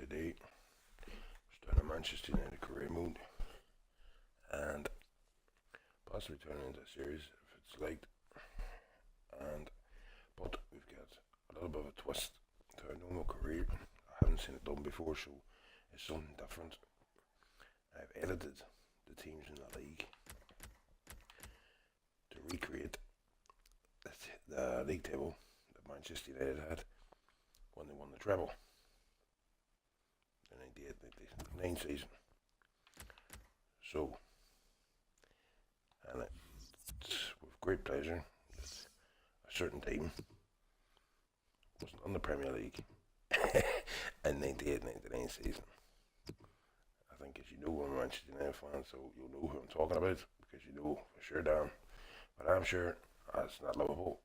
today. Starting a Manchester United career mode and possibly turning into a series if it's liked. And but we've got a little bit of a twist to our normal career. I haven't seen it done before, so it's something different. I've edited the teams in the league to recreate the league table that Manchester United had when they won the treble, the 98-99 season. So, and it's with great pleasure that a certain team wasn't on the Premier League in 98-99 season. I think, as you know, I'm a Manchester United fan, so you'll know who I'm talking about because you know for sure, Dan. But I'm sure it's not Liverpool.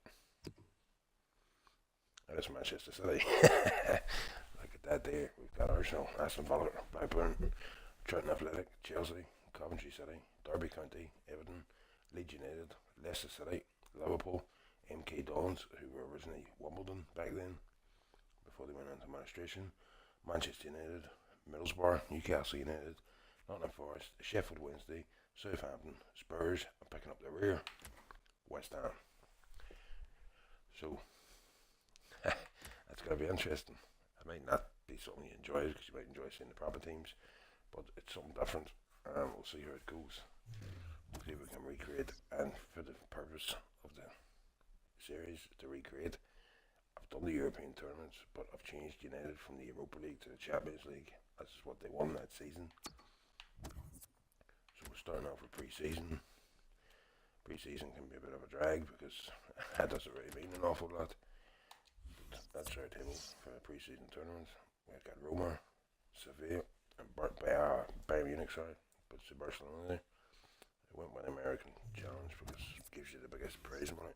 It is Manchester City. Look at that there. We've got Arsenal, Aston Villa, Blackburn, Charlton Athletic, Chelsea, Coventry City, Derby County, Everton, Leeds United, Leicester City, Liverpool, MK Dons, who were originally Wimbledon back then, before they went into administration, Manchester United, Middlesbrough, Newcastle United, Nottingham Forest, Sheffield Wednesday, Southampton, Spurs, and picking up the rear, West Ham. So, that's going to be interesting. It might not be something you enjoy because you might enjoy seeing the proper teams, but it's something different. We'll see how it goes. We'll see if we can recreate. And for the purpose of the series to recreate, I've done the European tournaments, but I've changed United from the Europa League to the Champions League. That's what they won that season. So we're starting off with pre-season. Pre-season can be a bit of a drag because that doesn't really mean an awful lot. But that's our table for the pre-season tournaments. We've got Roma, Sevilla, and Bayern Munich, sorry. But it's Barcelona there. I went with the American challenge because it gives you the biggest prize money.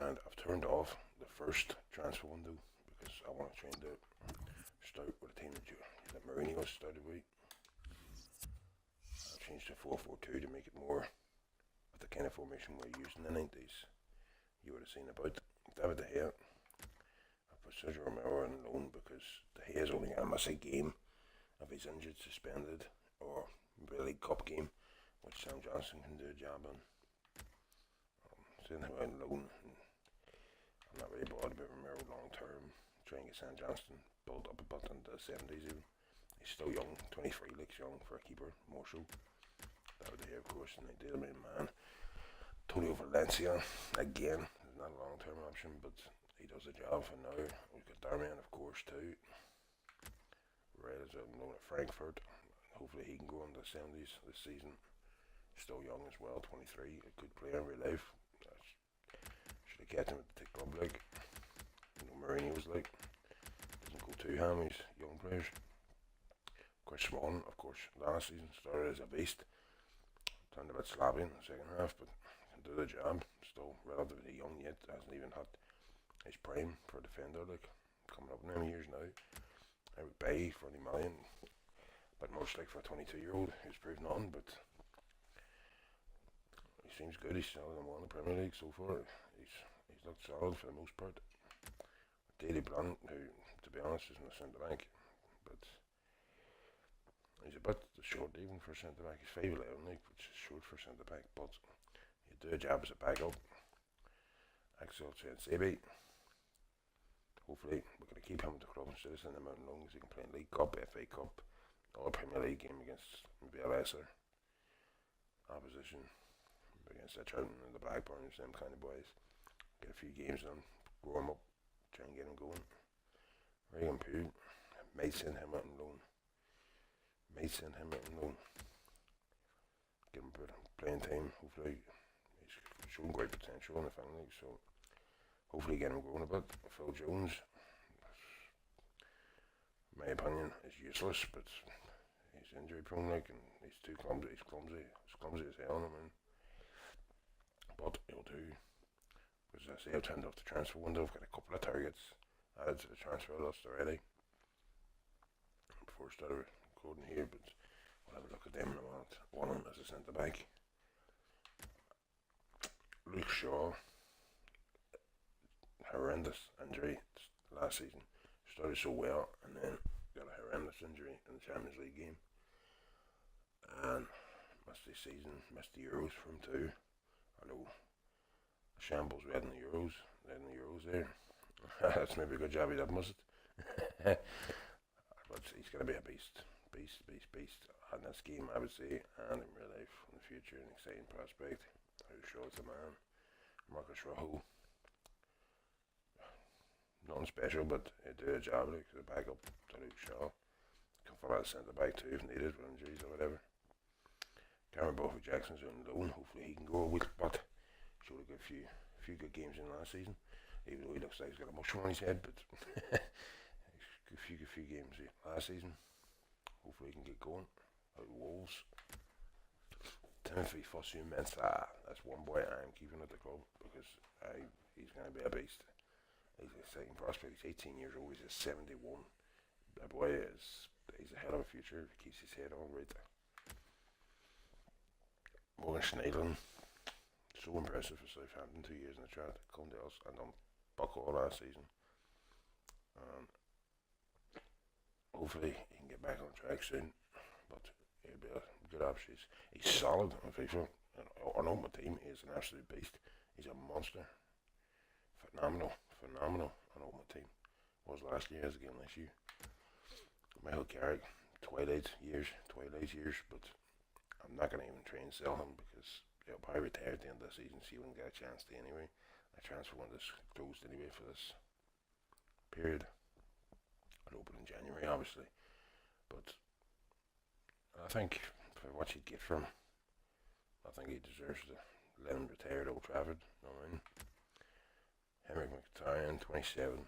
And I've turned off the first transfer window because I want to try and start with a team that Mourinho started with. I've changed to 4-4-2 to make it more of the kind of formation we used in the 90s. You would have seen about David De Gea. I put Sergio Romero on loan because De Gea's only going to miss a game if he's injured, suspended, or maybe a League Cup game, which Sam Johnson can do a job on. Send him out on loan. I'm not really bothered about Romero long term. Trying to get Sam Johnson built up a bit into the 70s even. He's still young, 23, looks young for a keeper, more so. David De Gea, of course, and they did him in man. Antonio Valencia, again, is not a long term option, but he does a job for now. We've got Darmian, of course, too. Right as I'm known at Frankfurt. Hopefully he can go into the 70s this season. Still young as well, 23. A good player in real life. Should have kept him at the club like. You know, Mourinho was like. Doesn't go too ham, he's young players. Chris Smalling, of course, last season started as a beast. Turned a bit sloppy in the second half, but can do the job. Still relatively young yet, hasn't even had his prime for a defender, like coming up in them years now. I would pay 40 million, but most like for a 22-year-old who's proved nothing, but he seems good. He's still in the Premier League so far. He's looked solid for the most part. Daley Blunt, who, to be honest, isn't a centre back, but he's a bit short even for a centre back. He's 5'11", like, which is short for a centre back, but he'd do a job as a backup. Axel Sanchez. Hopefully, we're going to keep him at the club instead of sending him out on loan because he can play in League Cup, FA Cup, or a Premier League game against maybe a lesser opposition, against the Charlton and the Blackburn, them kind of boys. Get a few games on, grow him up, try and get him going. Regan Pugh, might send him out on loan. Get him a bit of playing time. Hopefully, he's shown great potential in the Fan League, so hopefully get him going a bit. Phil Jones, in my opinion, is useless, but he's injury prone, like, and he's too clumsy. He's clumsy as hell, I mean. But he'll do. Because as I say, I've turned off the transfer window. I've got a couple of targets added to the transfer list already before I started recording here, but we'll have a look at them in a minute. One of them is a centre back. Luke Shaw, horrendous injury last season. started so well, and then got a horrendous injury in the Champions League game, and missed the season, missed the Euros for him too. I know shambles red in the Euros there. That's maybe a good job he did, must it? But he's going to be a beast. In this game, I would say, and in real life in the future, an exciting prospect. How short a man, Marcus Rojo. Nothing special, but he'd do a job like the backup to Luke Shaw. Can fill out centre back too if needed with injuries or whatever. Cameron Buffy Jackson's on loan. Hopefully he can go a week, but showed a few good games in last season. Even though he looks like he's got a mushroom on his head, but a few games last season. Hopefully he can get going. Out of Wolves. Timothy Fosu-Mensah. That's one boy I'm keeping at the club because he's going to be a beast. He's an exciting prospect. He's 18 years old. He's a 71. That boy he's a hell of a future if he keeps his head on right. Morgan Schneiderlin. So impressive for Southampton. 2 years in the chat. Come to us and done buck all last season. Hopefully he can get back on track soon. But he'll be a good option. He's solid on FIFA. On my team, he's an absolute beast. He's a monster. Phenomenal on my team. Was last year, as again this year. Michael Carrick, Twilight years, but I'm not going to even try and sell him because he'll probably retire at the end of the season, so he wouldn't get a chance to anyway. The transfer window's closed anyway for this period. It'll open in January, obviously. But I think for what you'd get from him, I think he deserves to let him retire at Old Trafford. You know what I mean? Henrik Mkhitaryan, 27,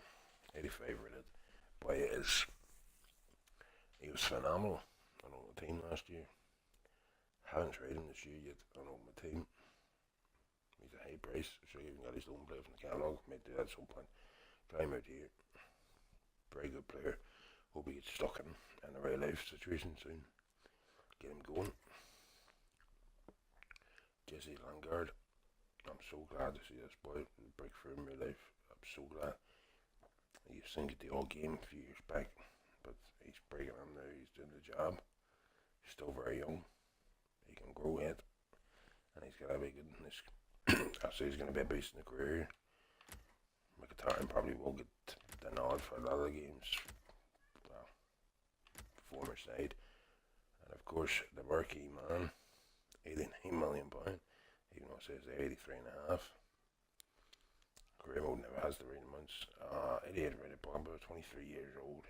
85 rated. Boy, he was phenomenal on my team last year. Haven't traded him this year yet on my team. He's a high price, so he even got his own player from the catalogue. Might do that at some point. Try him out here. Very good player. Hope he gets stuck in a real life situation soon. Get him going. Jesse Lingard. I'm so glad to see this boy break through in real life. I'm so glad. He used to get the all game a few years back, but he's breaking on now. He's doing the job. He's still very young. He can grow yet, and he's gonna be good in this. I say he's gonna be a beast in the career. Mkhitaryan probably will get the nod for a lot of the games. Well, former side, and of course the marquee man, £89 million. Even though it says 83.5. Career mode never has the right amounts. 88 rated Pogba, 23 years old.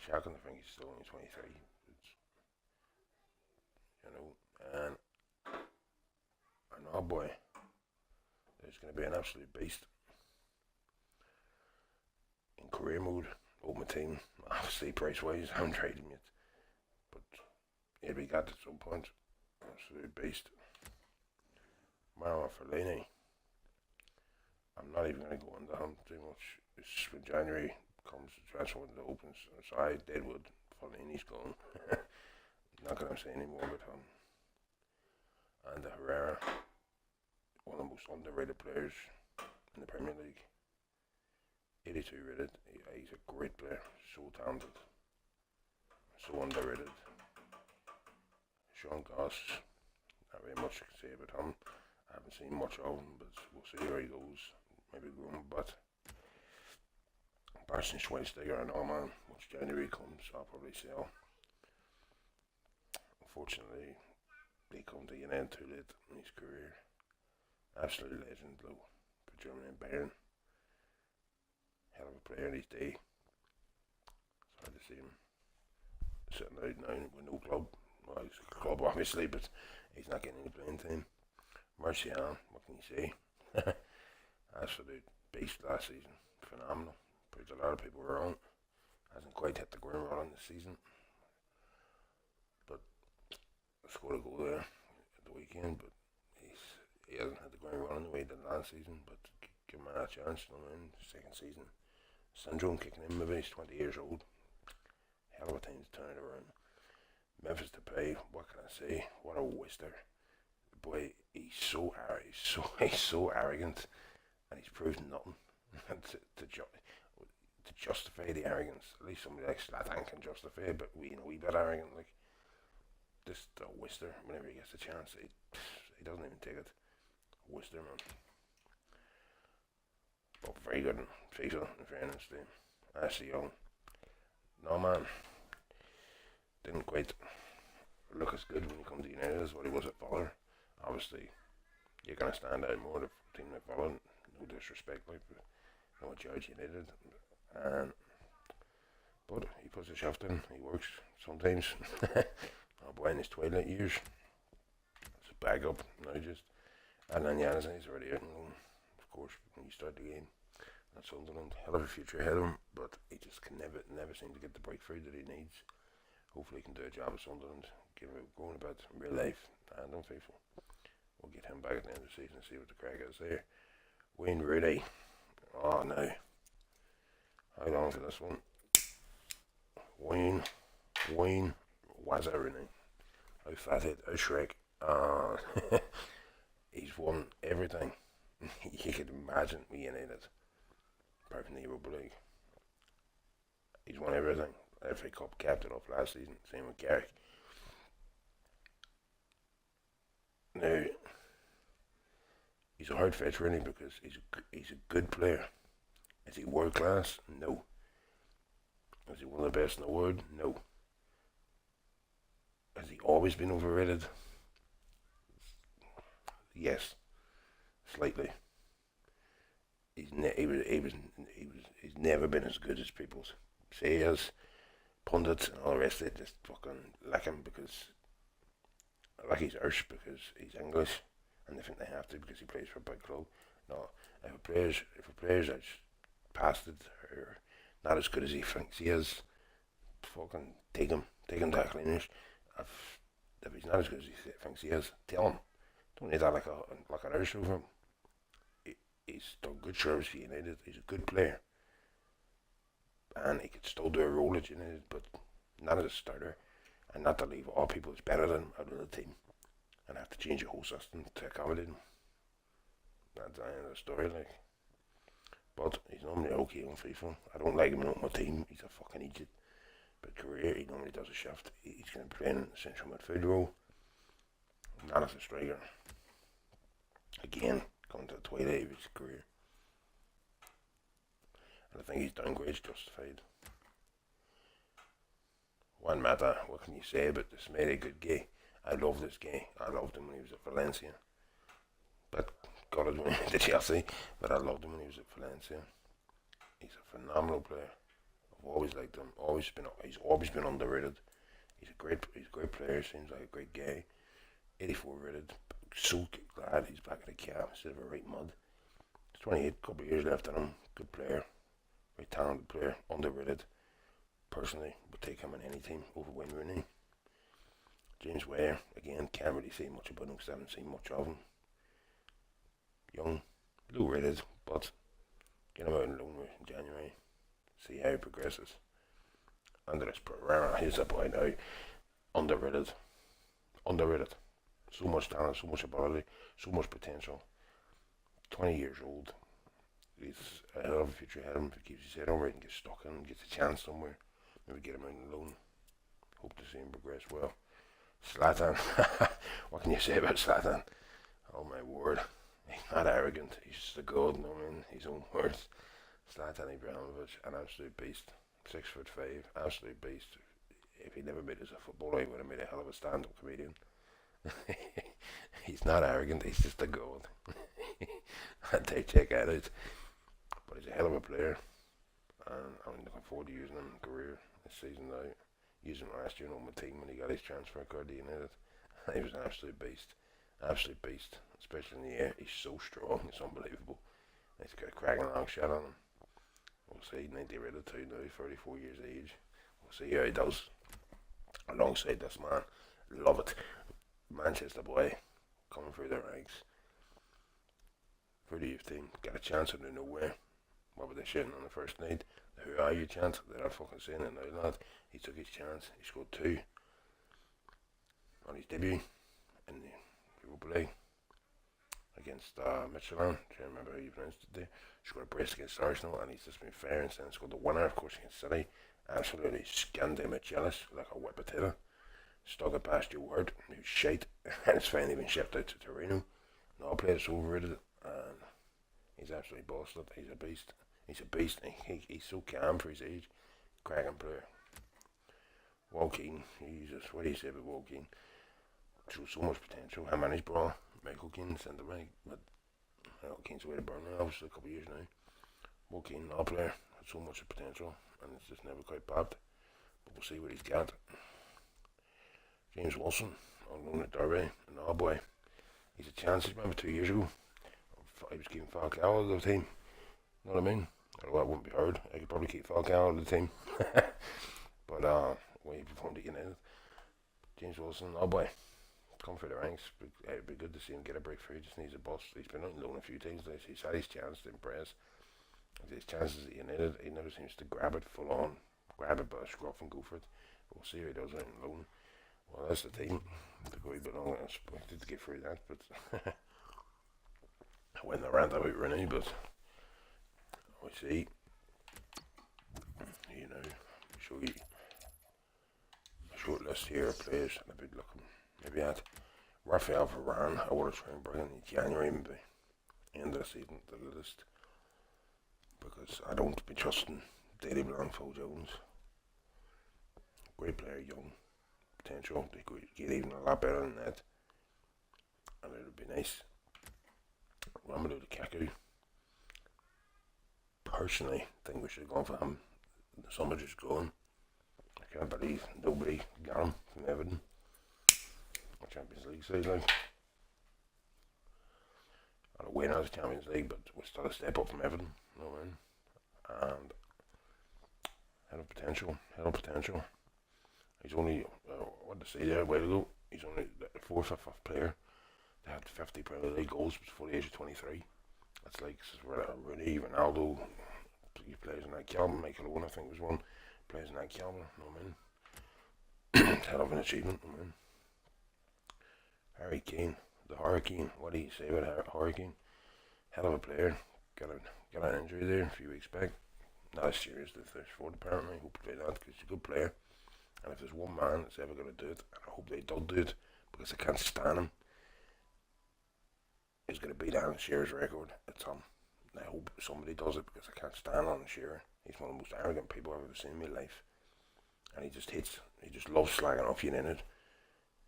Shocking to think he's still only 23. It's, and oh boy, there's going to be an absolute beast in career mode. Over my team, obviously price wise, I haven't traded him yet, but he'll be got at some point. Absolute beast. Mauro Fellaini. I'm not even going to go into him too much. It's when January comes, the transfer window opens. So I Deadwood, Fellaini's gone. Not going to say any more about him. And Herrera, one of the most underrated players in the Premier League. 82 rated. He's a great player, so talented, so underrated. Sean Goss, not very much to say about him. I haven't seen much of him, but we'll see where he goes. Maybe grown, but Bastian Schweinsteiger and all man, once January comes, I'll probably sell. Unfortunately, he come to an end too late in his career. Absolute legend, though, for Germany and Bayern. Hell of a player in his day. It's hard to see him sitting out now with no club. Well, he's a club obviously, but he's not getting any playing time. Martial, what can you say? Absolute beast last season. Phenomenal. Proved a lot of people wrong. Hasn't quite hit the ground running this season. But scored a goal there at the weekend, but he hasn't hit the ground running the way he did last season, but give him a chance, you know what I mean? Second season. Syndrome kicking in, maybe he's 20 years old. Hell of a time to turn it around. Memphis Depay, what can I say? What a whister. Boy, he's so arrogant, and he's proved nothing. to justify the arrogance. At least somebody like Zlatan can justify it, but we, we bit arrogant. Like, just a Worcester, whenever he gets a chance, he doesn't even take it. Worcester, man. But very good in FIFA, in fairness to him. Ashley Young. No, man. Didn't quite look as good when he come to United as what he was at Fuller. Obviously, you're going to stand out more the team like Fuller. No disrespect, like, but I don't judge United. But he puts a shaft in. He works sometimes. Oh boy, in his twilight years. It's a backup now just. And then Jansen, he's already out and loan, of course, when you start the game. That's Sunderland. Hell of a future ahead of him, but he just can never seem to get the breakthrough that he needs. Hopefully he can do a job at Sunderland, give him going about in real life and on FIFA. We'll get him back at the end of the season and see what the crack is there. Wayne Rooney. Oh no. How long for this one? Wayne Wazza Rooney. How fatted, how Shrek. He's won everything you could imagine with United, apart from the Europa League. He's won everything. FA Cup, capped it off last season. Same with Garrick. Now, he's a hard fetch really because he's a good player. Is he world class? No. Is he one of the best in the world? No. Has he always been overrated? Yes, slightly. He's never been as good as people say he is. Pundits and all the rest of it just fucking like him because like he's Irish because he's English and they think they have to because he plays for a big club. No, if a player's that's past it or not as good as he thinks he is, fucking take him to cleaners. If he's not as good as he thinks he is, tell him. Don't need that like an Irish over him. He's done good service for United. He's a good player. And he could still do a role at United, but not as a starter. And not to leave all people that's better than him out of the team. And have to change the whole system to accommodate him. That's the end of the story, like. But he's normally okay on FIFA. I don't like him on my team. He's a fucking idiot. But career, he normally does a shift. He's going to play in the central midfield role. Not as a striker. Again, coming to the twilight of his career. And I think his downgrade's justified. Juan Mata, what can you say about this mate? A good guy. I love this guy. I loved him when he was at Valencia. But got it when he went to Chelsea. But I loved him when he was at Valencia. He's a phenomenal player. I've always liked him. He's always been underrated. He's a great player. Seems like a great guy. 84 rated. So glad he's back in the camp instead of a right mud. He's 28, couple of years left in him. Good player. Very talented player. Underrated. Personally, would take him in any team over Wayne Rooney. James Ware, again, can't really say much about him because I haven't seen much of him. Young, low rated, but get him out in loan in January. See how he progresses. Andres Pereira, he's a boy now. Underrated. So much talent, so much ability, so much potential. 20 years old. He's a hell of a future ahead of him if he keeps his head over it and gets stuck in, gets a chance somewhere. Maybe get him out on loan. Hope to see him progress well. Zlatan. What can you say about Zlatan? Oh my word. He's not arrogant. He's just a god, no man. His own words. Zlatan Ibrahimovic, an absolute beast. 6'5", absolute beast. If he never made it as a footballer, he would have made a hell of a stand-up comedian. He's not arrogant, he's just a god. I'd check that out. But he's a hell of a player. And I'm looking forward to using him in career this season now. Using him last year on my team when he got his transfer card to United. He was an absolute beast. Absolute beast. Especially in the air. He's so strong, it's unbelievable. He's got a cracking long shot on him. We'll see, 90 rated too now, 34 years of age. We'll see how he does. Alongside this man. Love it. Manchester boy. Coming through the ranks. For the youth team. Got a chance out of nowhere. What were they shitting on the first night? Who are you chance? They're not fucking saying it now, lad. He took his chance. He scored 2 on his debut in the Europa League against Michelin. Do you remember how you pronounced it there? Scored a brace against Arsenal, and he's just been fair and since scored the winner, of course, against City. Absolutely skinned him at jealous, like a whip potato. Stuck it past your word, he was shite, and it's finally been shipped out to Torino. No players overrated, and he's absolutely bossed it. He's a beast. He's a beast. He's so calm for his age. Cracking player. Walking, Jesus, what do you say about Walking? Shows so much potential. Him and his bro, Michael Keane, centre back, but Keane's away to Burnley, obviously a couple of years now. Walking, no player, had so much potential, and it's just never quite popped. But we'll see what he's got. James Wilson, on loan at Derby, and oh boy, he's a chance. He's remember 2 years ago, he was keeping Falcao out of the team. You know what I mean? Although that wouldn't be hard. I could probably keep Falcao out of the team. But when he performed at United, James Wilson, oh boy, come through the ranks. It'd be good to see him get a breakthrough. He just needs a bust. He's been on loan a few times. He's had his chance to impress. His chances at United, he never seems to grab it full on, grab it by the scruff and go for it. We'll see how he does out on loan. Well, that's the team. Took a wee bit longer than I expected to get through that, but I went the rant about Rooney, but we see. You know, show you a short list here of players, and a bit looking maybe at Rafael Varane. I want to try and bring in January, maybe end of the season to the list, because I don't be trusting Daily Blind Phil Jones. Great player, young. Potential to get even a lot better than that, and it would be nice. Romelu Lukaku, personally, think we should have gone for him. The summer just gone. I can't believe nobody got him from Everton. Champions League side, like, I don't win as Champions League, but we're still a step up from Everton. You know what I mean? And had a potential. He's only, what to say there a while ago, he's only the fourth or fifth player that had 50 Premier League goals before the age of 23. That's like Rooney, Ronaldo, he plays in that caliber. Michael Owen, I think, was one, plays in that caliber, you know what I mean? Hell of an achievement, you know what I mean? Harry Kane, the Hurricane, what do you say about Hurricane? Hell of a player, got an injury there a few weeks back. Not as serious as this for apparently. Hope to play that because he's a good player. And if there's one man that's ever going to do it, and I hope they don't do it, because I can't stand him, he's going to beat Alan Shearer's record. It's him. And I hope somebody does it, because I can't stand Alan Shearer. He's one of the most arrogant people I've ever seen in my life. And he just loves slagging off United,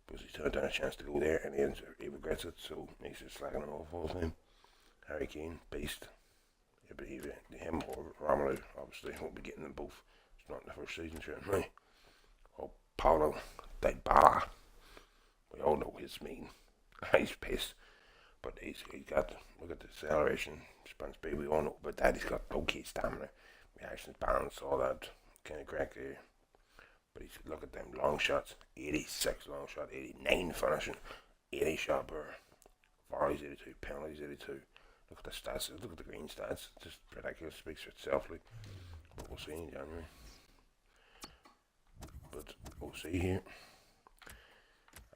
because he's turned down a chance to go there, and he regrets it, so he's just slagging off all the time. Harry Kane, beast. Yeah, but him or Romelu, obviously, won't be getting them both. It's not in the first season, certainly. Paulo Dybala, we all know his mean. He's pissed, but he's got, look at the acceleration, sprint speed, we all know about that. He's got okay stamina, reactions, balance, all that kind of crack there. But he's, look at them long shots, 86 long shot, 89 finishing, 80 shot per, volleys 82, penalties 82. Look at the stats, look at the green stats, just ridiculous, speaks for itself, like. But we'll see in January. But we'll see here.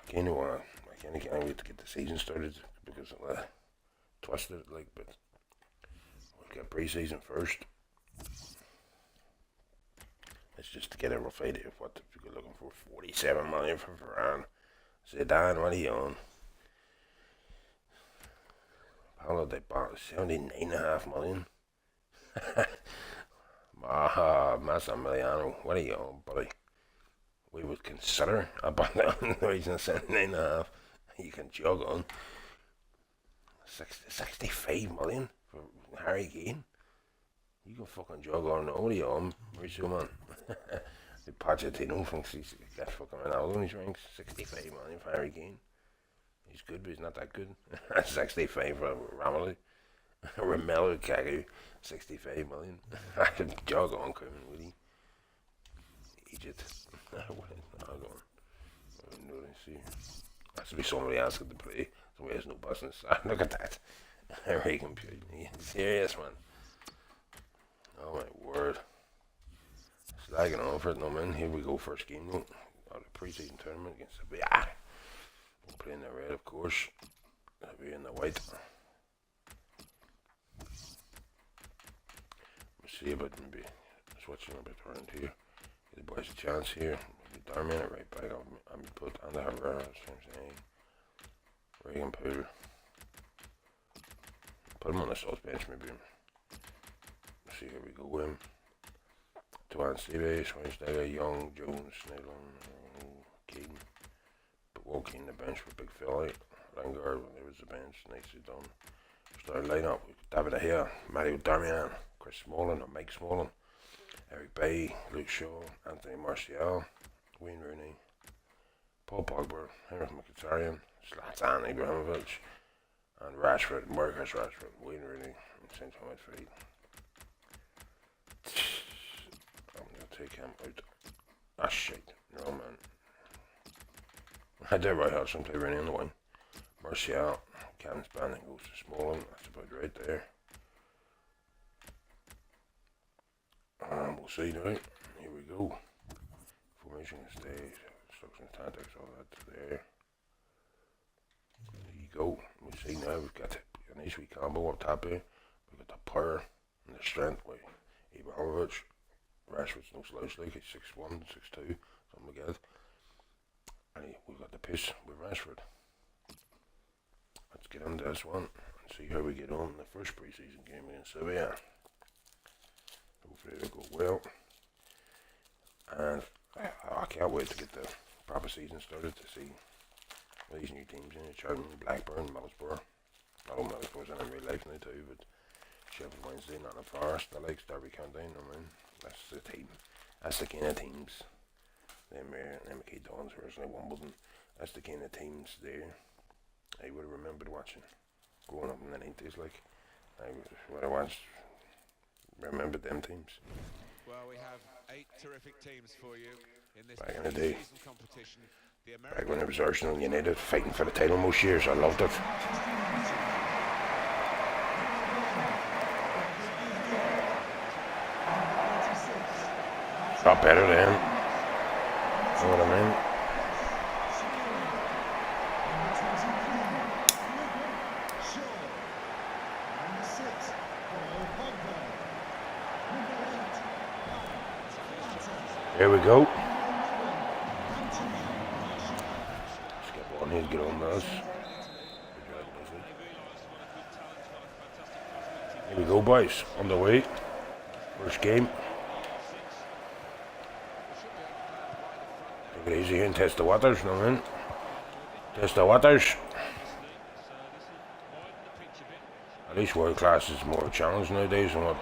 I kind of can't wait to get the season started, because I'm twisted it, like, but we'll get pre-season first. It's just to get a rough idea of what you're looking for. 47 million for Varane. Zidane, what are you on? Paulo Dybala, 79.5 million. Massimiliano, what are you on, buddy? We would consider about the reason 79.5. You can jog on 65 million for Harry Kane. You can fucking jog on. What are you on, Mauricio, man? The Pochettino thinks he's got fucking Ronaldo in his ranks. 65 million for Harry Kane. He's good, but he's not that good. 65 for Romelu Lukaku. 65 million. I can jog on, coming with him. Egypt. See. Has to be somebody else to play. Somebody has no business. Look at that. Very computer. Serious, man. Oh my word. Slagging on for it, no man. Here we go, first game though. Of the pre-season tournament against the we'll play in the red, of course. I'll be in the white. see about maybe switching a bit around here. Give the boys a chance here. Darman it right back. I'm put on the Herrera. Regan Poole. Put him on the sauce bench maybe. Let's see, here we go with him. Tuan Stevie, Schweinsteiger, Young, Jones, Snellon, Keane. But one Keane the bench for Big Philly. Lingard, there was the bench, nicely done. Start line up. David De Gea, Mario Darmian, Chris Smalling or Mike Smalling, Eric Bay, Luke Shaw, Anthony Martial, Wayne Rooney, Paul Pogba, Henrik Mkhitaryan, Zlatan Ibrahimovic, and Rashford, Marcus Rashford, Wayne Rooney, and central midfield. I'm going to take him out. Ah, shit. No, man. I did right have some play Rooney on the wing. Martial, Captain's banding goes to Smalling. That's about right there. We'll see now. Here we go. Formation stays, instructions, tactics, all that there. There you go. We see now we've got a nice wee combo up top here. We've got the power and the strength with Ibrahimovic. Rashford's no slouch like he's 6'1", 6'2", something like that. And we've got the pace with Rashford. Let's get into this one and see how we get on in the first pre-season game against Sevilla. Hopefully it'll go well. And I can't wait to get the proper season started to see these new teams in it. Charlton, Blackburn, Middlesbrough. Not all Middlesbrough's in real life now too, but Sheffield Wednesday, Nottingham Forest, the likes, Derby County, that's the team. That's the kind of teams. Them MK Dons, originally Wimbledon. That's the kind of teams there I would have remembered watching growing up in the 90s. Like, I would have watched, remembered them teams. Well, we have 8 terrific teams for you in this back in the day. Competition. Back when it was Arsenal United fighting for the title most years, I loved it. Got better then. You know what I mean? Here we go. Skip on here, get on this. Here we go, boys. On the way. First game. Take it easy here and test the waters, you know what I mean? Test the waters. At least world class is more challenged nowadays than what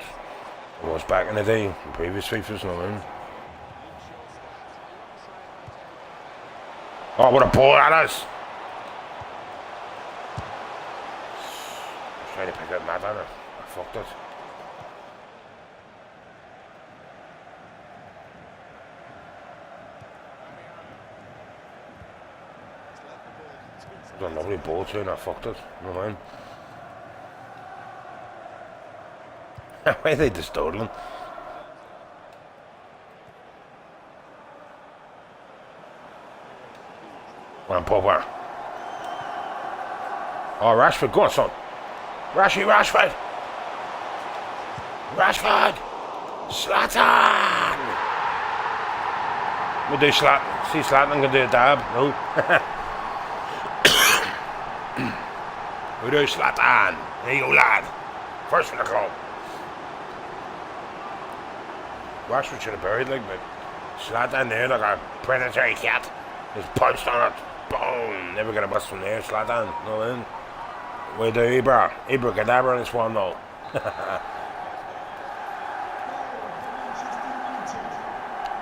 it was back in the day, in previous FIFAs, you know what I mean? Oh, what a ball that is! I was trying to pick up Matt on it. I fucked it. It was a lovely ball too, and I fucked it. You know what I mean? Why are they distorting? One Pogba. Oh, Rashford, go on, son. Rashford. Zlatan. We'll do Zlatan. See Zlatan can do a dab. No. We'll do Zlatan. There you go, lad. First for the club. Rashford should have buried like, but Zlatan there like a predatory cat. Just punched on it. Boom! Never gonna bust from there, Zlatan. No in. We do Ibra Cadabra in this one though.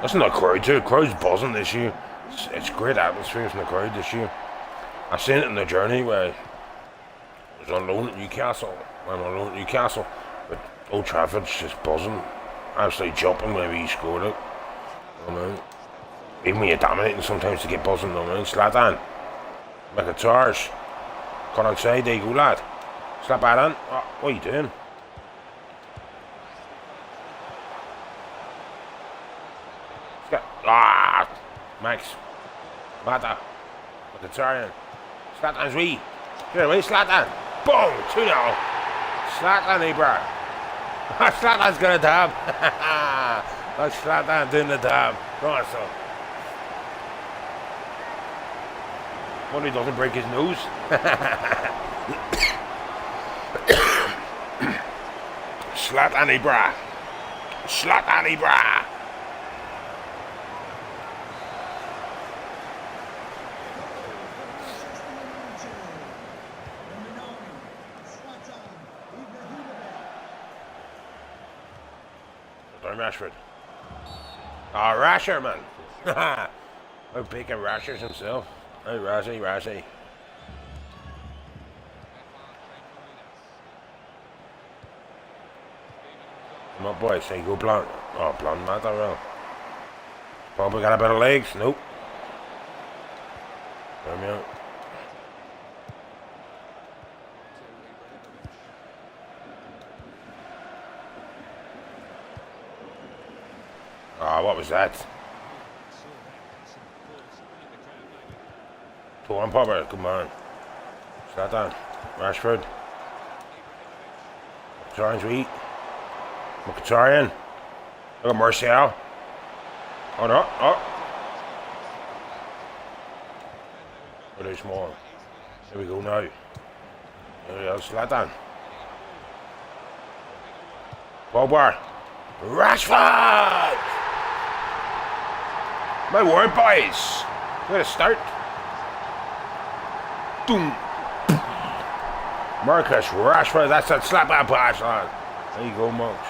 Listen to the crowd too. The crowd's buzzing this year. It's great atmosphere from the crowd this year. I seen it in the journey where I was on loan at Newcastle. But Old Trafford's just buzzing. Absolutely jumping whenever he scored it. You know, even when you're dominating, sometimes to get buzzing, you know, Zlatan. Mkhitaryan. Cut outside, there you go, lad. Slap that in. Oh, what are you doing? Max. Mata. Mkhitaryan. Zlatan's wee. Get away, Zlatan. Boom! 2-0. Zlatan, Ibra. Zlatan's got a dab. That's Zlatan doing the dab. Go on, son. Wonder he doesn't break his nose. Zlatan Ibra. Zlatan Ibra. Rashford. Oh, Rasher, man. Oh, picking Rashers himself. Oh, Rashy. Come on, boys. Say, go blunt. Oh, blunt, not that well. Probably got a bit of legs. Nope. Come out. Oh, what was that? Go on, Popper. Come on. Zlatan. Rashford. Mkhitaryan's weak. Mkhitaryan. Look at Martial. Oh, no. Oh. Really small. Here we go now. Here we go. Zlatan. Pogba. Rashford! My word, boys. Way to start. Boom. Marcus Rashford. That's that slap that pass on. There you go, Monks.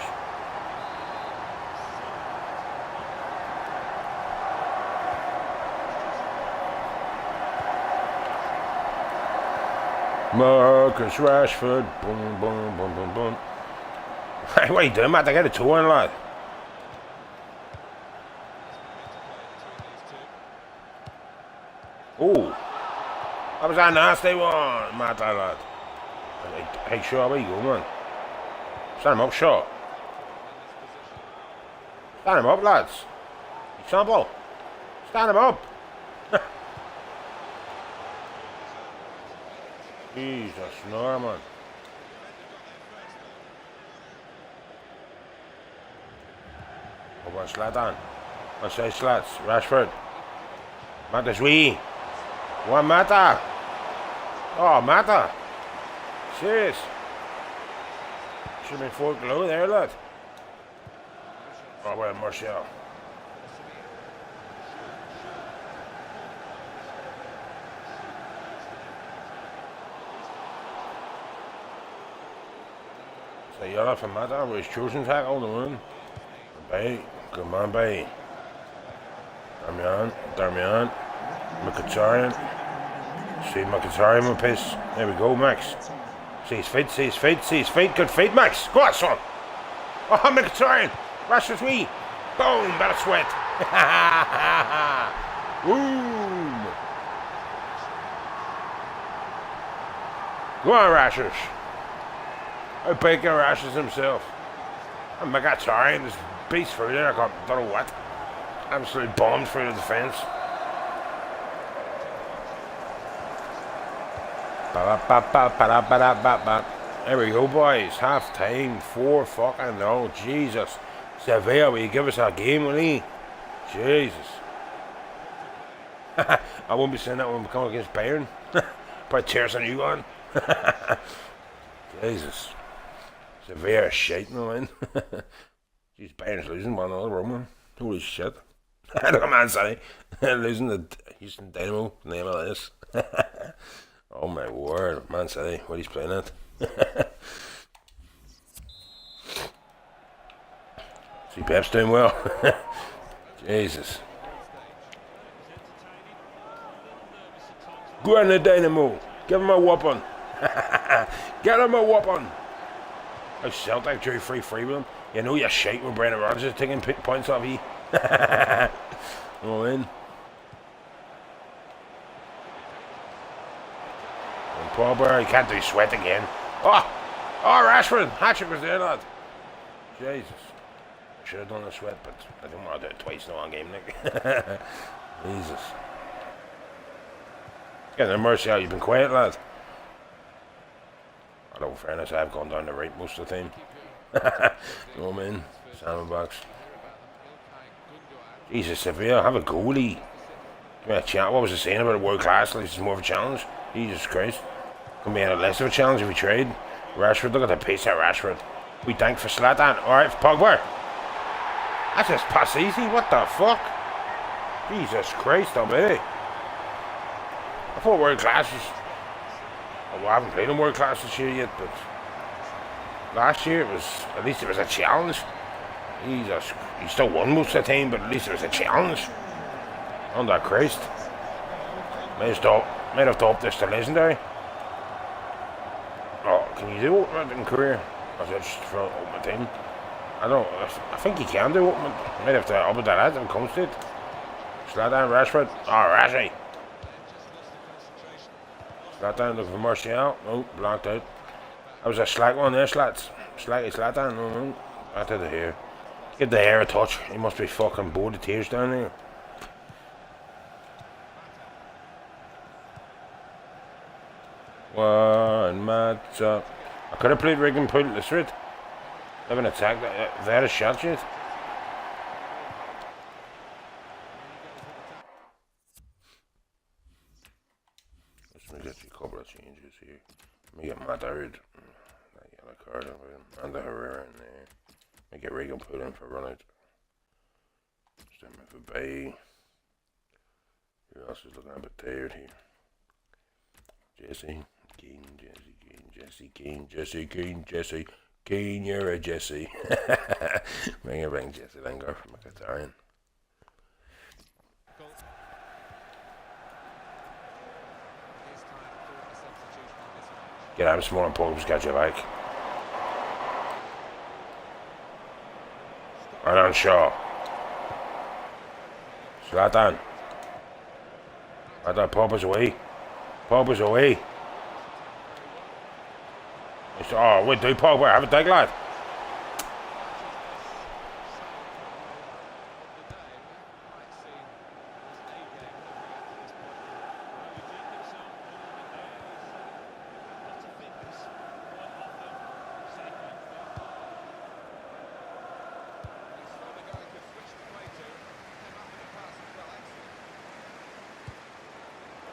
Marcus Rashford. Boom, boom, boom, boom, boom. Hey, what are you doing, Matt? I got a toe in, lad. Oh, that was a nasty one, Matt, lad. Hey, Shaw, where you go, man? Stand him up, Shaw. Stand him up, lads. Example. Stand him up. Jesus, no, man. One Zlatan. One side slats. Rashford. Mata's wee. One Mata. Oh, Mata. Serious. Should have been 4 below there, lad. Oh, well, Martial. So yellow from Mata with his chosen tackle on the run. Bay. Come on, Bay. Darmian. Mkhitaryan. See Mkhitaryan with piss. There we go, Max. See his feet. Good feet, Max. Go on, son. Oh, Mkhitaryan. Rashford's wee. Boom, bit of sweat. Boom. Go on, Rashers. I big Rashers himself. And Mkhitaryan is beast through there. I don't know what. Absolutely bombed through the defence. There we go, boys. Half time. 4 fucking no. Jesus. Sevilla, will you give us a game, will he? Jesus. I won't be saying that when we come against Bayern. Put tears on you one. Jesus. Sevilla is shite, no man. Jeez, Bayern's losing 1-0, Roman. Holy shit. Look at Man City. Losing the Houston Dynamo, name of this. Oh my word, Man City, what he's playing at. See, Pep's doing well. Jesus. Go on the Dynamo. Give him a whooping. Get him a whooping. Oh, Celtic drew 3-3 with him. You know you're shite when Brendan Rodgers is taking points off you. All in. And Pogba, he can't do sweat again. Oh, Rashford. Hattrick was there, lad. Jesus. I should have done the sweat, but I didn't want to do it twice in one game, Nick. Jesus. Get the mercy out. You've been quiet, lad. Although, in fairness, I've gone down the right most of the time. No man, Salmonbox. Jesus, Sevilla have a goalie. Give me a chance. What was I saying about a world class? Like, this is more of a challenge. Jesus Christ. Can be any less of a challenge if we trade. Rashford, look at the pace of Rashford. We thank for Zlatan. Alright, Pogba. That's just pass easy. What the fuck? Jesus Christ, I'm I thought world class was. Well, I haven't played in world class this year yet, but last year it was. At least it was a challenge. Jesus, he still won most of the time, but at least it was a challenge. Under Christ. Might have thought this to legendary. Oh, can you do ultimate in career? Or is it just for ultimate team? I think you can do ultimate. Might have to up it to that and comes to it. Zlatan, Rashford. Oh, Rashi. Zlatan looking for Martial. Oh, blocked out. That was a slack one there, Slats. Slacky Zlatan. No. Back to the hair. Give the hair a touch. He must be fucking bored of tears down there. One match up. I could have played Regan Pool this route. They haven't attacked. They had a shot yet. Let's make a couple of changes here. Let me get Matt out. That yellow card over him. And the Herrera in there. Make it Regan Pool in for run out. Stand for Bay. Who else is looking a bit tired here? Jesse. Jesse Keane, you're a Jesse. bring Jesse Lingard from Mkhitaryan. Get out of small and Paul's got your back. And on Shaw. Zlatan. Pogba's away. Pogba's away. Oh, we do Pogba. Have a dig, lad.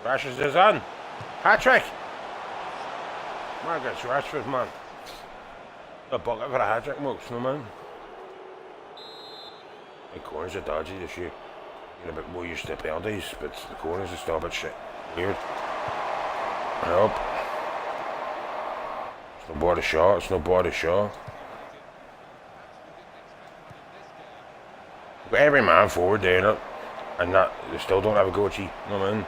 Rashford is on. Hat-trick. Marcus Rashford, man. A bucket for a hat-trick, most, no man. The corners are dodgy this year. Get a bit more used to penalties, but the corners are still a bit shit. Weird. Help. It's no body shot, it's no body shot. Got every man forward doing it, and that they still don't have a goatee, no man.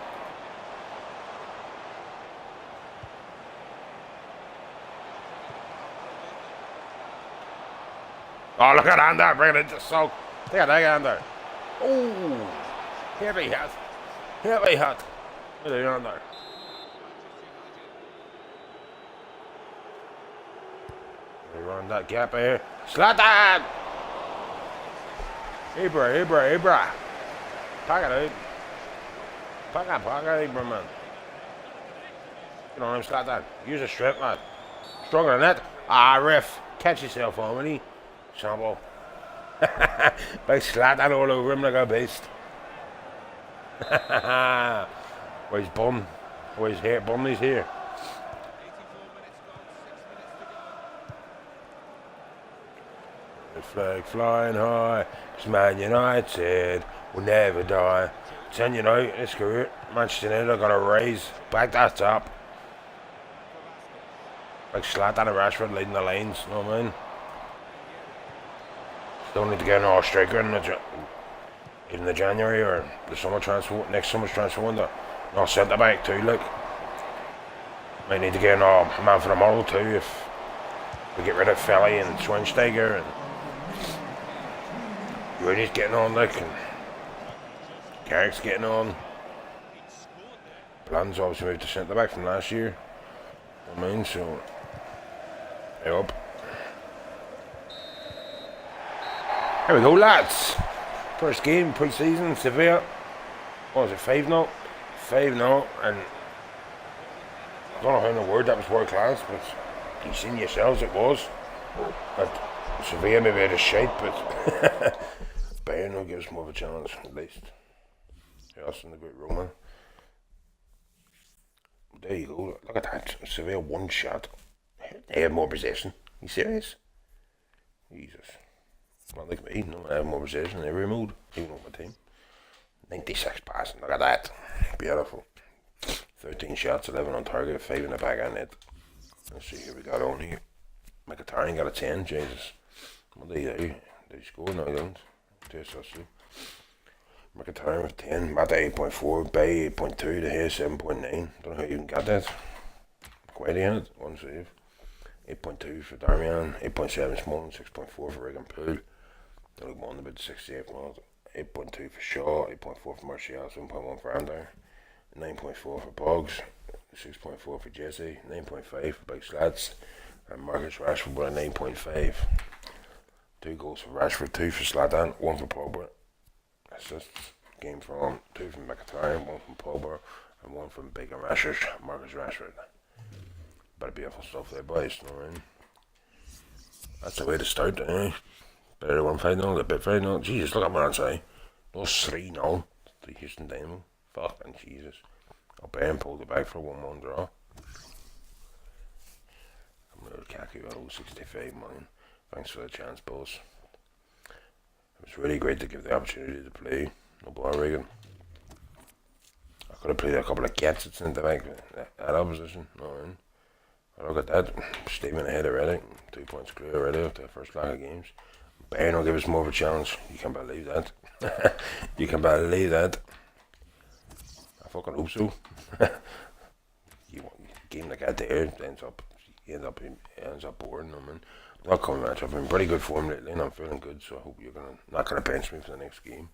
Oh, look at Ander bringing it to soak. Look at that Ander. Oh, heavy hit. Heavy hit. Look at Ander. We run that gap here. Zlatan! Ibra. Pack it out. Pack it, Ibra, man. Get on him, Zlatan. Use a strip, man. Stronger than that. Ah, ref. Catch yourself on, will he? Sample. Big Zlatan all over him like a beast. Where's Bum? Where's here? Bumley's here. The flag flying high. It's Man United will never die. Ten United, let's go it. Manchester United are gonna raise back that top. Like Zlatan and Rashford leading the lanes, you know what I mean? Still need to get an striker in the January or the summer transfer, next summer's transfer window. An centre back too, like. Might need to get a man for the model too if we get rid of Felly and Schweinsteiger and Rooney's getting on, like, and Carrick's getting on. Bland's obviously moved to centre back from last year. I mean, so up. Here we go, lads. First game, pre-season, Sevilla. What was it, 5-0? 5-0, and I don't know how in the word that was world class, but you've seen yourselves it was. But Sevilla maybe had a shite, but Bayern will give us more of a challenge at least. Who else in the group? Roma. There you go. Look at that. Sevilla one shot. They have more possession. You serious? Jesus. Not like me. No, I have more possession in every mode, even on my team. 96 passing. Look at that. Beautiful. 13 shots, 11 on target, 5 in the back of net. Let's see who we got on here. Mkhitaryan got a 10. Jesus. What do you do? Did he score? No, he didn't. Test us too. Mkhitaryan with 10. Mata 8.4. Bay 8.2. De Gea 7.9. Don't know how you even got that. Quite in it. One save. 8.2 for Darmian. 8.7 Smalling. 6.4 for Regan Poole. Don't look more than about 68 miles. 8.2 for Shaw. 8.4 for Martial. 7.1 for Ander. 9.4 for Boggs. 6.4 for Jesse. 9.5 for Big Slats. And Marcus Rashford with a 9.5. 2 goals for Rashford, 2 for Zlatan, 1 for Pogba. Assists game from 2 from Mkhitaryan, 1 from Pogba, and 1 from Big and Marcus Rashford. Bit of beautiful stuff there, boys. You know what I mean? That's the way to start, eh? Better than 1-5-0, a bit 5-0. Jesus, look at Man City. Those 3-0 to Houston Dynamo. Fucking Jesus. Bayern pulled it back for a 1-1 draw. Lukaku at 65 million. Thanks for the chance, boss. It was really great to give the opportunity to play. No ball, Regan. I could have played a couple of gadgets in the back that opposition. No, man. I look at that. Stephen ahead already. 2 points clear already after the first lag of games. Bayern will give us more of a challenge. You can believe that. You can believe that. I fucking hope so. You want a game like that there ends up boring. I mean, not coming match. I've been in pretty good form lately and I'm feeling good, so I hope you're not gonna bench me for the next game.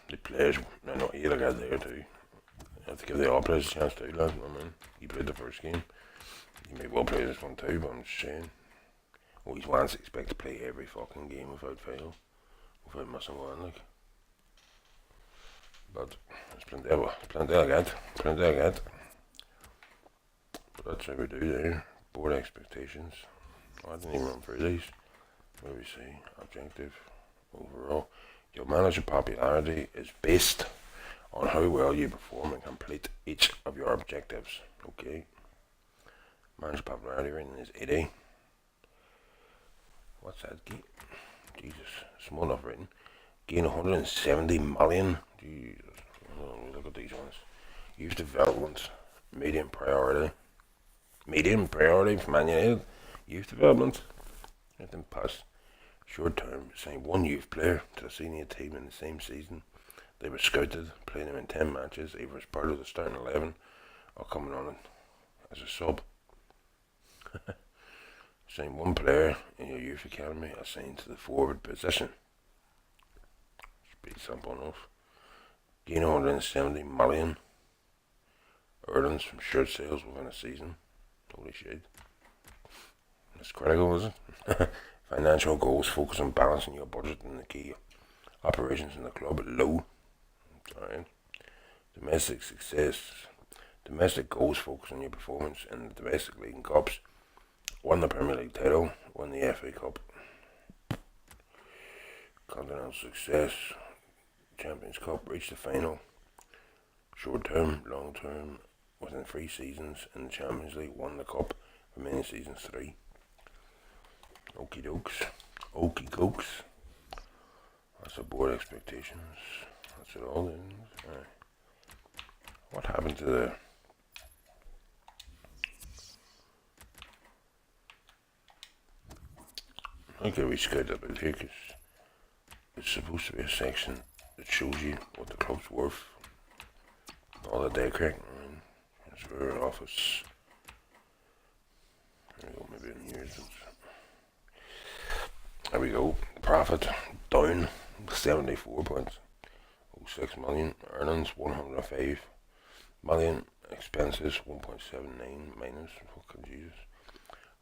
The players, I know you look at there too. I have to give the all players a chance too, lad. I mean, you played the first game. You may well play this one too, but I'm just saying. Always wants to expect to play every fucking game without fail, without missing one, like. But it's plenty I get. But that's how we do there. Board expectations. Oh, I didn't even run through these. What do we see? Objective. Overall. Your manager popularity is based on how well you perform and complete each of your objectives. Okay. Manager popularity rating is 80. What's that? Jesus. Small enough rating. Gain 170 million. Jesus. Look at these ones. Youth development. Medium priority. Medium priority for Man United. Youth development. Nothing past. Short term. Signed 1 youth player to the senior team in the same season. They were scouted, playing them in 10 matches, either as part of the starting 11 or coming on as a sub. Signed 1 player in your youth academy assigned to the forward position. It's pretty simple enough. Gain 170 million. Earnings from shirt sales within a season. Holy shit. That's critical, is it? Financial goals focus on balancing your budget and the key operations in the club at low. Alright. Domestic success. Domestic goals focus on your performance in the domestic league and cups. Won the Premier League title. Won the FA Cup. Continental success. Champions Cup. Reached the final. Short term, long term. Within 3 seasons in the Champions League. Won the cup. Remaining seasons 3. Okie dokes. Okie dokes. That's the board expectations. That's it all then. Right. What happened to the... Okay, we scaled up a bit here because it's supposed to be a section that shows you what the club's worth. All the day crack. That's our office. There we go, maybe in here. There we go. Profit down 74.06 million. Earnings 105 million. Expenses 1.79 minus. Fucking Jesus.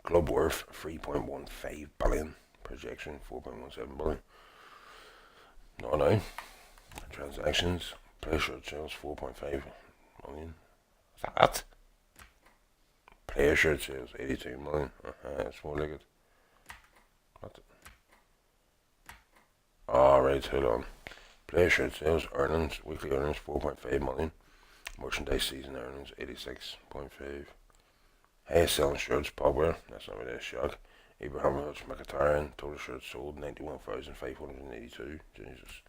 Club worth 3.15 billion. Projection 4.17 billion. No, no. Transactions. Player shirt sales 4.5 million. That. Player shirt sales, 82 million. That's more like it. What? Right, hold on. Player shirt sales, earnings, weekly earnings, 4.5 million. Merchandise season earnings, 86.5. Highest selling shirts, Pogba, that's not really a shock. Abramovich, Mkhitaryan, total shirts sold, 91,582. Jesus.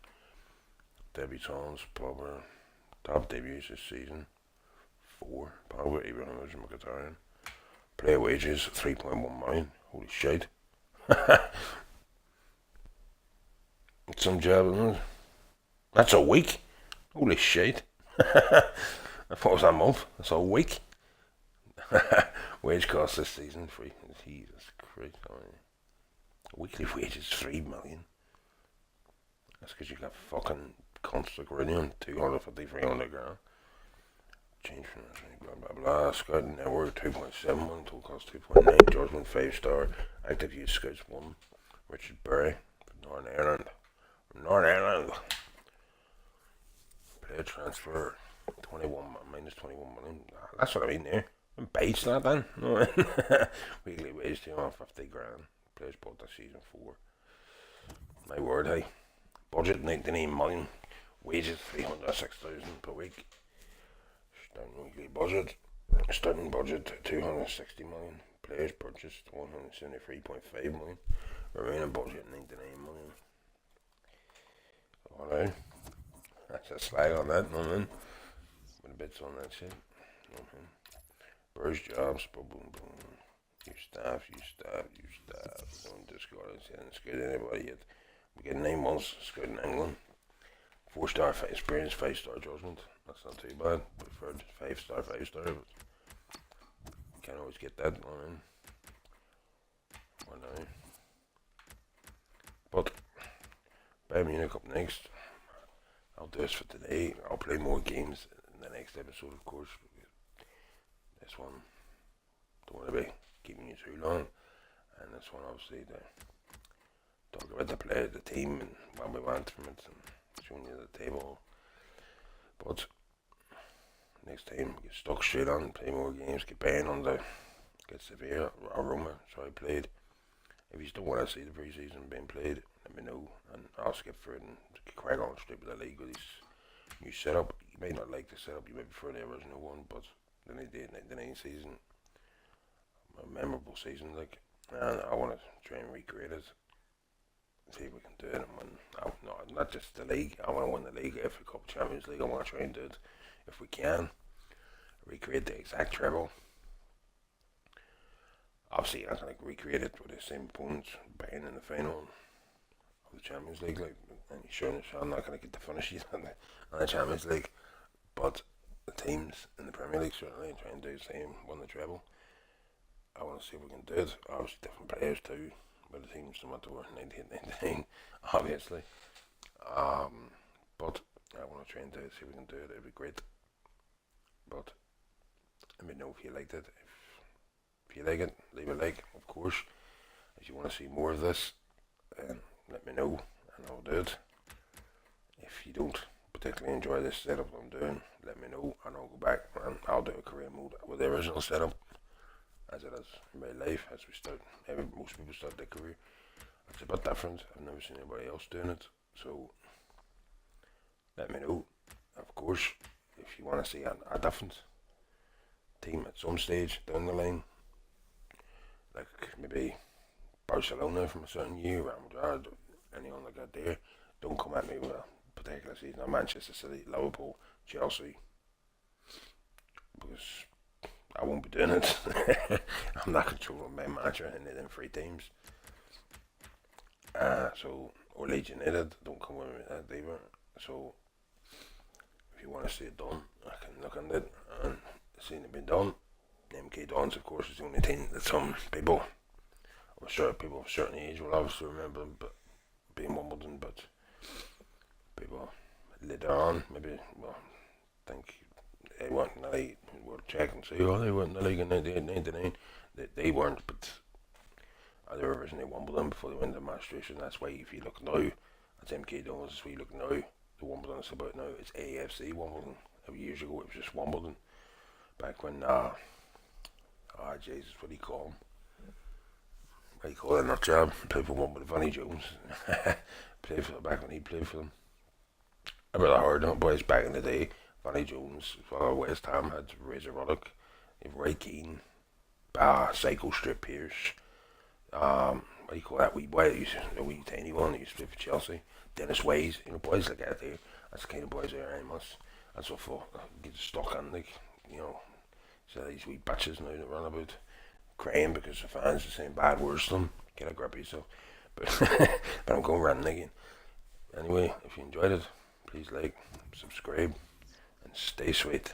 Debutants, Pogba, top debuts this season, 4. Pogba, Abramovich, Mkhitaryan. Player wages, 3.1 million. Holy shit. Some job, isn't it? That's a week. Holy shit. I thought it was a month. That's a week. Wage cost this season, free. Jesus Christ. I mean, weekly wages, 3 million. That's because you got fucking constant gradient, 250, 300 grand. Change from blah blah blah. Scouting network, 2.7 million. Total cost 2.9. Judgment, 5-star. Active use scouts, 1. Richard Berry, Northern Ireland. Northern Ireland. Player transfer, 21 minus 21 million. That's what I mean there. Base that then. Weekly wage, 250 grand. Players bought this season 4. My word, hey. Budget, 99 million. Wages, 306,000 per week. Starting weekly budget. Starting budget, 260 million. Players purchased, 173.5 million. Remaining budget, 99 million. Alright. That's a slag on that, no man. With the bits on that shit. Burst jobs, boom, boom, boom. You staff. Don't discard it, hasn't scared anybody yet. We get 9 months, scored in England. 4-star experience, 5-star judgment. That's not too bad. Preferred 5-star, 5-star. But can't always get that one in. Or no. But Bayern Munich up next. I'll do this for today. I'll play more games in the next episode, of course. This one, don't want to be keeping you too long. And this one, obviously, to talk about the player, the team, and what we want from it, and showing you the table. But next time, get stuck straight on, play more games, get Bayern on the, get Sevilla or Roma. So I played. If you still want to see the preseason being played, let me know, and I'll skip through it and crack on straight with the league with this new setup. You may not like the setup, you may prefer the original one, but then they did 99 season, a memorable season, like, and I want to try and recreate it, see if we can do it, and win. No, not just the league, I want to win the league, FA Cup, Champions League. I want to try and do it, if we can, recreate the exact treble. Obviously, I'm not going to recreate it with the same opponents, Bayern in the final of the Champions League, like, and I'm not going to get the finishes on the Champions League, but the teams in the Premier League certainly try and do the same, win the treble. I want to see if we can do it. Obviously, different players too, but the teams no matter what, 1999, obviously. But I want to try and do it, see if we can do it. It'd be great. But let me know if you liked it. If you like it, leave a like, of course. If you want to see more of this, let me know, and I'll do it. If you don't particularly enjoy this setup I'm doing, let me know, and I'll go back and I'll do a career mode with the original setup, as it is in my life, as we start. Most people start their career. It's a bit different. I've never seen anybody else doing it, so let me know. Of course, if you want to see a different team at some stage down the line, like maybe Barcelona from a certain year, Real Madrid, anyone like that there, don't come at me with a particular season. Or Manchester City, Liverpool, Chelsea, because I won't be doing it. I'm not controlling my manager in them 3 teams. So, or Leeds United, don't come with me with that either. So, if you want to see it done, I can look at it and see it being done. MK Dons, of course, is the only team that some people, I'm sure people of a certain age will obviously remember them, but being Wimbledon, but people later on, maybe, well, think they weren't in the league, we'll check and say, oh, they weren't in the league in 98, 99, they weren't, but they were originally Wimbledon before they went to Maastricht. That's why if you look now, that's MK Dons, that's why you look now, the Wimbledon is about now, it's AFC Wimbledon. Years ago it was just Wimbledon, back when, Jesus, what do you call him? What do you call it? Not job. Played for one with Vanny Jones. Played for back when he played for them. I really heard them boys back in the day. Vanny Jones, West Ham had Razor Ruddock, Ray Keane, Psycho Strip Pierce. What do you call that wee boy? A wee tiny one. He used to play for Chelsea. Dennis Ways, boys like that there. That's the kind of boys there. That's what for get stuck on, like, so these wee bitches now that run about crying because the fans are saying bad words to them. Get a grip yourself. But but I'm going ranting again. Anyway, if you enjoyed it, please like, subscribe, and stay sweet.